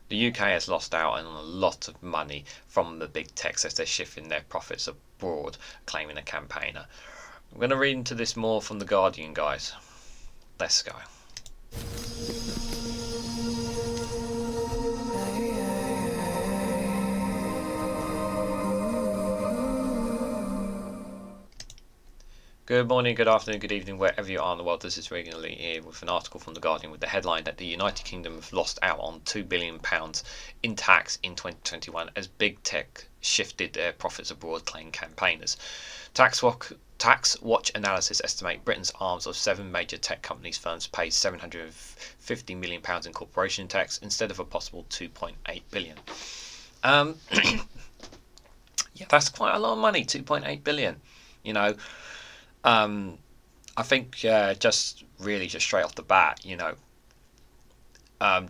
The UK has lost out on a lot of money from the big techs as they're shifting their profits abroad, claiming a campaigner. I'm going to read into this more from The Guardian, guys. Let's go. Good morning, good afternoon, good evening, wherever you are in the world. This is REGANELITE here with an article from The Guardian with the headline that the United Kingdom have lost out on £2 billion in tax in 2021 as big tech shifted their profits abroad, claim campaigners. TaxWatch analysis estimate Britain's arms of 7 major tech companies firms paid £750 million in corporation tax instead of a possible £2.8 billion. Yeah, that's quite a lot of money, £2.8 billion. You know, I think just straight off the bat, the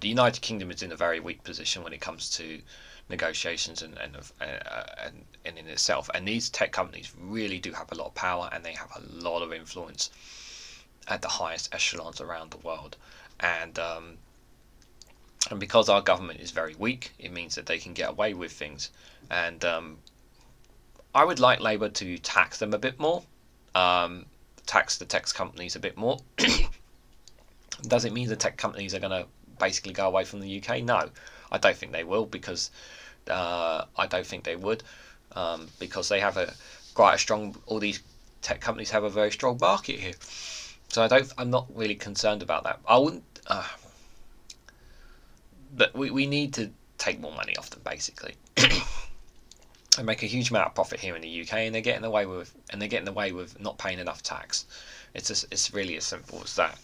United Kingdom is in a very weak position when it comes to negotiations and in itself. And these tech companies really do have a lot of power, and they have a lot of influence at the highest echelons around the world. And because our government is very weak, it means that they can get away with things. And I would like Labour to tax them a bit more. Tax the tech companies a bit more. Does it mean the tech companies are going to basically go away from the UK? No, I don't think they will, because I don't think they would, because they have quite a strong. All these tech companies have a very strong market here, so I'm not really concerned about that. I wouldn't. But we need to take more money off them, basically. They make a huge amount of profit here in the UK, and they're getting away with not paying enough tax. It's really as simple as that.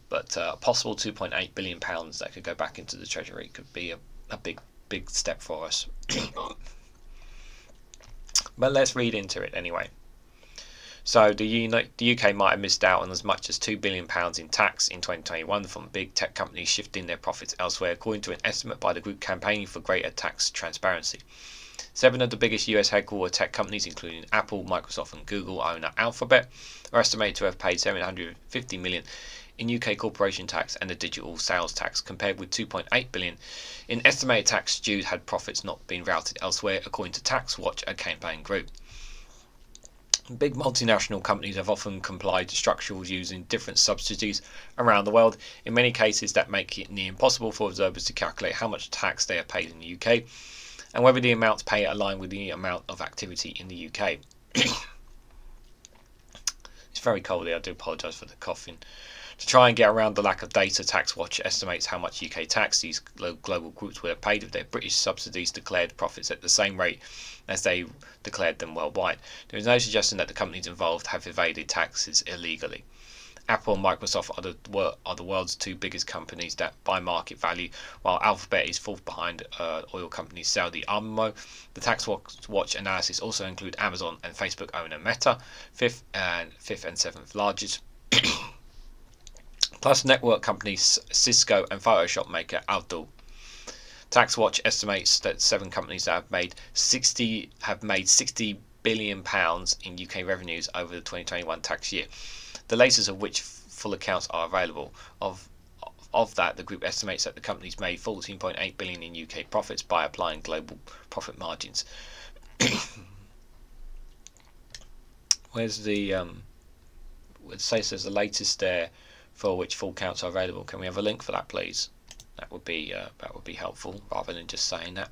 But a possible £2.8 billion that could go back into the Treasury could be a big step for us. But let's read into it anyway. So the UK might have missed out on as much as £2 billion in tax in 2021 from big tech companies shifting their profits elsewhere, according to an estimate by the group campaigning for greater tax transparency. 7 of the biggest US-headquartered tech companies, including Apple, Microsoft and Google owner Alphabet, are estimated to have paid $750 million in UK corporation tax and the digital sales tax, compared with $2.8 billion in estimated tax due had profits not been routed elsewhere, according to TaxWatch, a campaign group. Big multinational companies have often complied to structures using different subsidies around the world, in many cases that make it near impossible for observers to calculate how much tax they are paid in the UK, and whether the amounts paid align with the amount of activity in the UK. It's very cold here, I do apologise for the coughing. To try and get around the lack of data, TaxWatch estimates how much UK tax these global groups would have paid if their British subsidies declared profits at the same rate as they declared them worldwide. There is no suggestion that the companies involved have evaded taxes illegally. Apple and Microsoft are the world's 2 biggest companies that by market value, while Alphabet is fourth behind oil company Saudi Aramco. The TaxWatch analysis also include Amazon and Facebook owner Meta, fifth and 7th largest, plus network companies Cisco and Photoshop maker Adobe. TaxWatch estimates that 7 companies that have made £60 billion in UK revenues over the 2021 tax year, the latest of which full accounts are available. Of that, the group estimates that the companies made £14.8 billion in UK profits by applying global profit margins. Where's the it says there's the latest there for which full counts are available. Can we have a link for that, please? That would be helpful, rather than just saying that.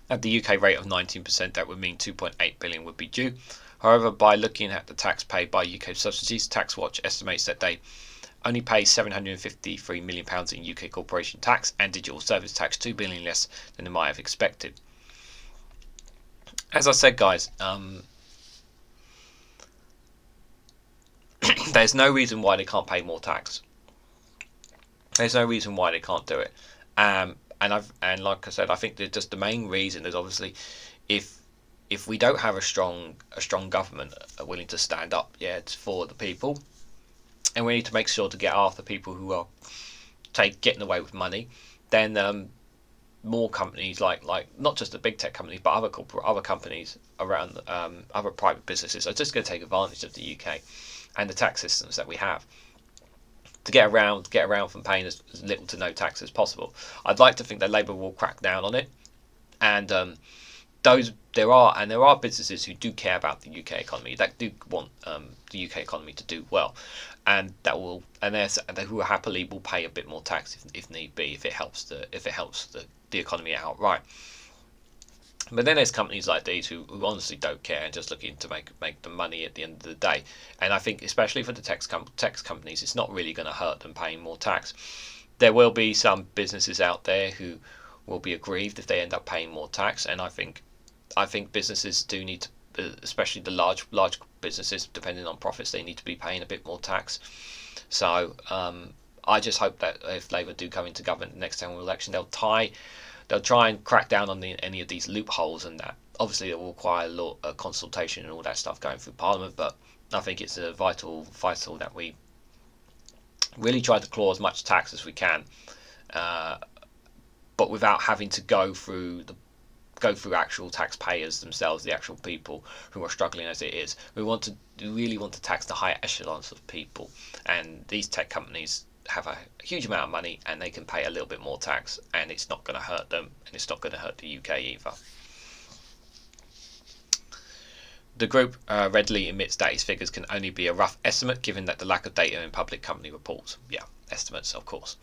At the UK rate of 19%, that would mean £2.8 billion would be due. However, by looking at the tax paid by UK subsidies, TaxWatch estimates that they only pay £753 million in UK corporation tax and digital service tax, £2 billion less than they might have expected. As I said, guys, there's no reason why they can't pay more tax. There's no reason why they can't do it. And like I said, I think that just the main reason is obviously if we don't have a strong government willing to stand up, for the people, and we need to make sure to get after people who are getting away with money, then more companies like not just the big tech companies but other companies around other private businesses are just going to take advantage of the UK and the tax systems that we have to get around from paying as little to no tax as possible. I'd like to think that Labour will crack down on it, and there are businesses who do care about the UK economy, that do want the UK economy to do well, and who happily will pay a bit more tax if need be, if it helps the economy outright. But then there's companies like these who honestly don't care and just looking to make the money at the end of the day. And I think especially for the tax companies, it's not really going to hurt them paying more tax. There will be some businesses out there who will be aggrieved if they end up paying more tax, and I think businesses do need to, especially the large businesses, depending on profits, they need to be paying a bit more tax. So I just hope that if Labour do come into government the next general election, they'll try and crack down on any of these loopholes, and that obviously it will require a consultation and all that stuff going through Parliament. But I think it's vital that we really try to claw as much tax as we can, but without having to go through actual taxpayers themselves, the actual people who are struggling as it is. We really want to tax the higher echelons of people, and these tech companies have a huge amount of money and they can pay a little bit more tax, and it's not going to hurt them, and it's not going to hurt the UK either. The group readily admits that its figures can only be a rough estimate given that the lack of data in public company reports. Yeah, estimates, of course.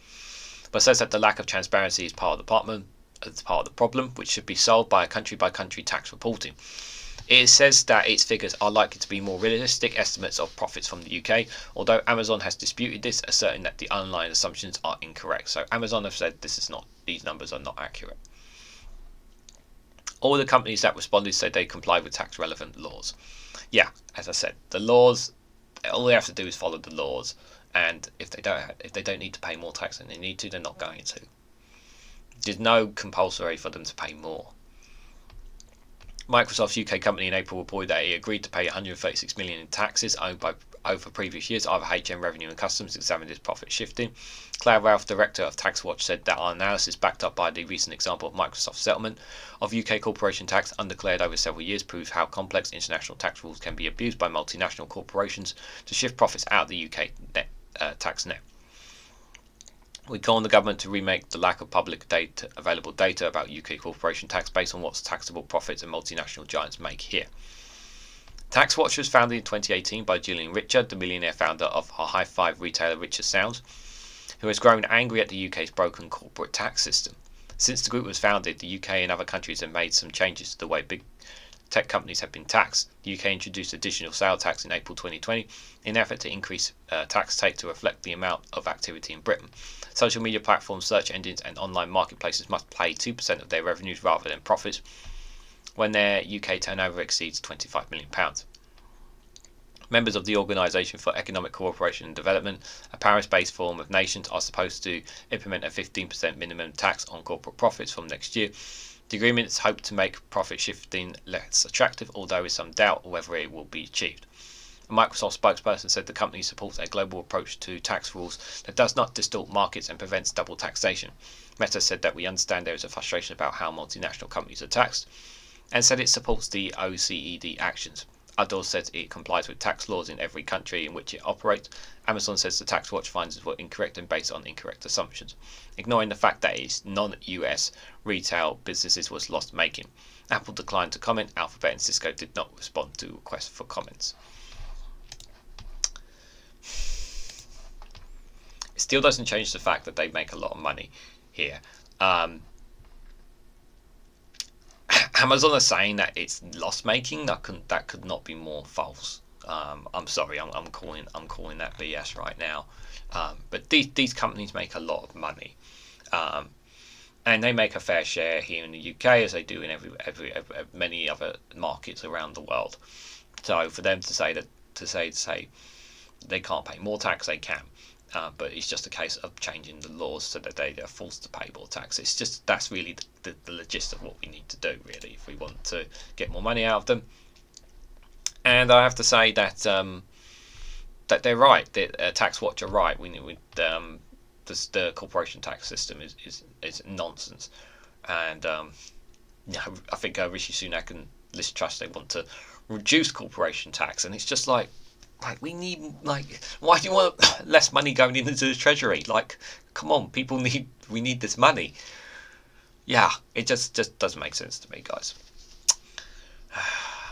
But says that the lack of transparency is part of the problem, which should be solved by a country-by-country tax reporting. It says that its figures are likely to be more realistic estimates of profits from the UK, although Amazon has disputed this, asserting that the underlying assumptions are incorrect. So Amazon have said these numbers are not accurate. All the companies that responded said they comply with tax-relevant laws. Yeah, as I said, the laws, all they have to do is follow the laws, and if they don't need to pay more tax than they need to, they're not going to. There's no compulsory for them to pay more. Microsoft's UK company in April reported that it agreed to pay 136 million in taxes owed over previous years. Either HM Revenue and Customs examined its profit shifting. Claire Ralph, director of TaxWatch, said that our analysis, backed up by the recent example of Microsoft's settlement of UK corporation tax undeclared over several years, proves how complex international tax rules can be abused by multinational corporations to shift profits out of the UK tax net. We call on the government to remake the lack of public available data about UK corporation tax based on what taxable profits and multinational giants make here. TaxWatch was founded in 2018 by Julian Richard, the millionaire founder of high five retailer Richard Sounds, who has grown angry at the UK's broken corporate tax system. Since the group was founded, the UK and other countries have made some changes to the way big tech companies have been taxed. The UK introduced additional sale tax in April 2020 in an effort to increase tax take to reflect the amount of activity in Britain. Social media platforms, search engines and online marketplaces must pay 2% of their revenues rather than profits when their UK turnover exceeds £25 million. Members of the Organisation for Economic Cooperation and Development, a Paris-based forum of nations, are supposed to implement a 15% minimum tax on corporate profits from next year. The agreements hope to make profit shifting less attractive, although there is some doubt whether it will be achieved. A Microsoft spokesperson said the company supports a global approach to tax rules that does not distort markets and prevents double taxation. Meta said that we understand there is a frustration about how multinational companies are taxed, and said it supports the OECD actions. Outdoors says it complies with tax laws in every country in which it operates. Amazon says the TaxWatch findings were incorrect and based on incorrect assumptions, ignoring the fact that its non-US retail businesses was loss-making. Apple declined to comment. Alphabet and Cisco did not respond to requests for comments. It still doesn't change the fact that they make a lot of money here. Amazon are saying that it's loss-making. That could not be more false. I'm sorry, I'm calling that BS right now. But these companies make a lot of money, and they make a fair share here in the UK as they do in every many other markets around the world. So for them to say they can't pay more tax, they can. But it's just a case of changing the laws so that they are forced to pay more tax. It's just that's really the gist of what we need to do, really, if we want to get more money out of them. And I have to say that that they're right. That TaxWatch are right. The corporation tax system is nonsense. And I think Rishi Sunak and Liz Truss, they want to reduce corporation tax, and it's just like, Like, we need, like, why do you want less money going into the treasury? Like, come on, we need this money. Yeah, it just doesn't make sense to me, guys.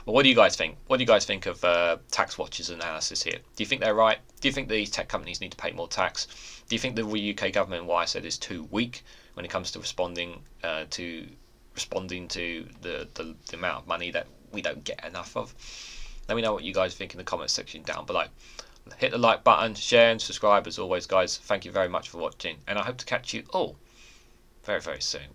But what do you guys think? What do you guys think of TaxWatch's analysis here? Do you think they're right? Do you think these tech companies need to pay more tax? Do you think the UK government, why I said, is too weak when it comes to responding to the amount of money that we don't get enough of? Let me know what you guys think in the comments section down below. Hit the like button, share and subscribe as always, guys. Thank you very much for watching, and I hope to catch you all very, very soon.